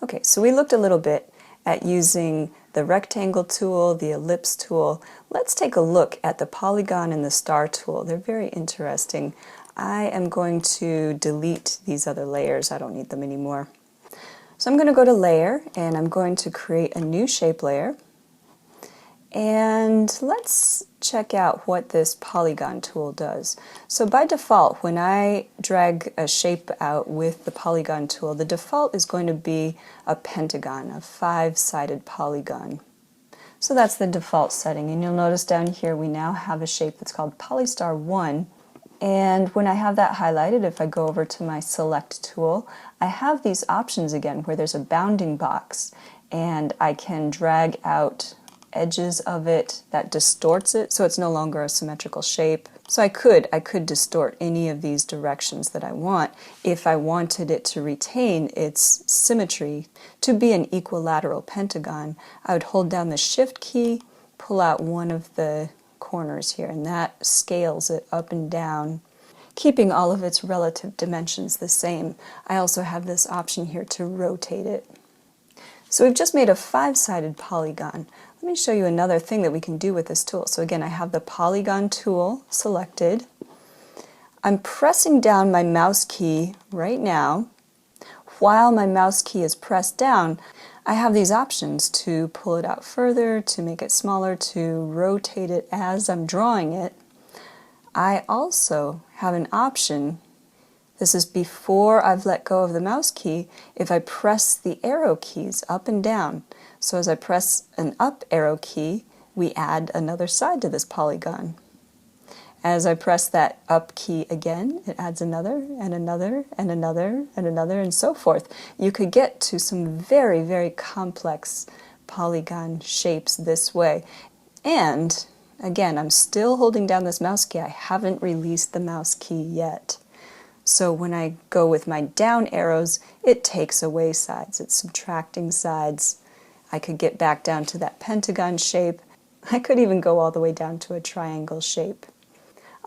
Okay, so we looked a little bit at using the rectangle tool, the ellipse tool. Let's take a look at the polygon and the star tool. They're very interesting. I am going to delete these other layers. I don't need them anymore. So I'm going to go to Layer, and I'm going to create a new shape layer. And let's check out what this polygon tool does. So by default, when I drag a shape out with the polygon tool, the default is going to be a pentagon, a 5-sided polygon. So that's the default setting, and you'll notice down here we now have a shape that's called Polystar 1. And when I have that highlighted, if I go over to my Select tool, I have these options again where there's a bounding box, and I can drag out edges of it that distorts it so it's no longer a symmetrical shape. So I could distort any of these directions that I want if I wanted it to retain its symmetry. To be an equilateral pentagon, I would hold down the Shift key, pull out one of the corners here, and that scales it up and down, keeping all of its relative dimensions the same. I also have this option here to rotate it. So we've just made a 5-sided polygon. Let me show you another thing that we can do with this tool. So again, I have the polygon tool selected. I'm pressing down my mouse key right now. While my mouse key is pressed down, I have these options to pull it out further, to make it smaller, to rotate it as I'm drawing it. I also have an option. This is before I've let go of the mouse key. If I press the arrow keys up and down, so as I press an up arrow key, we add another side to this polygon. As I press that up key again, it adds another, and another, and another, and another, and so forth. You could get to some very, very complex polygon shapes this way. And again, I'm still holding down this mouse key. I haven't released the mouse key yet. So when I go with my down arrows, it takes away sides. It's subtracting sides. I could get back down to that pentagon shape. I could even go all the way down to a triangle shape.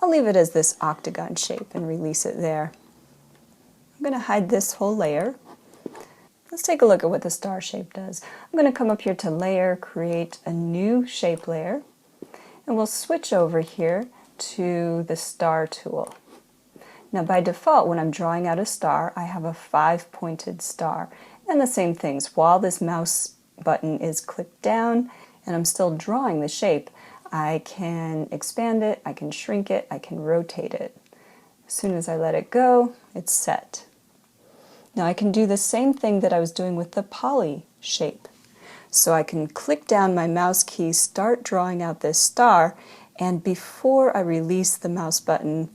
I'll leave it as this octagon shape and release it there. I'm going to hide this whole layer. Let's take a look at what the star shape does. I'm going to come up here to Layer, create a new shape layer, and we'll switch over here to the star tool. Now by default, when I'm drawing out a star, I have a 5-pointed star. And the same things, while this mouse button is clicked down and I'm still drawing the shape, I can expand it, I can shrink it, I can rotate it. As soon as I let it go, it's set. Now I can do the same thing that I was doing with the poly shape. So I can click down my mouse key, start drawing out this star, and before I release the mouse button,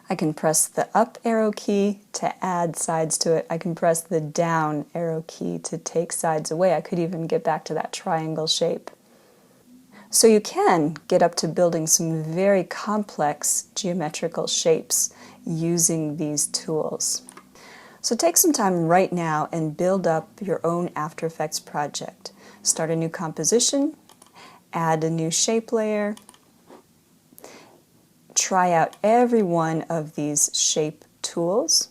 I can press the up arrow key to add sides to it. I can press the down arrow key to take sides away. I could even get back to that triangle shape. So you can get up to building some very complex geometrical shapes using these tools. So take some time right now and build up your own After Effects project. Start a new composition, add a new shape layer, try out every one of these shape tools.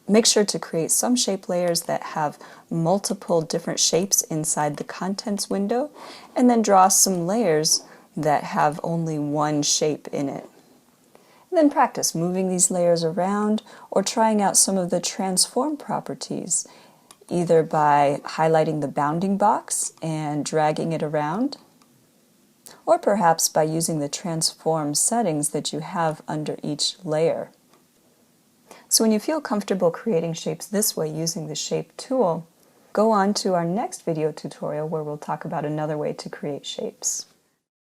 Make sure to create some shape layers that have multiple different shapes inside the contents window, and then draw some layers that have only one shape in it. And then practice moving these layers around or trying out some of the transform properties, either by highlighting the bounding box and dragging it around, or perhaps by using the transform settings that you have under each layer. So when you feel comfortable creating shapes this way using the shape tool, go on to our next video tutorial where we'll talk about another way to create shapes.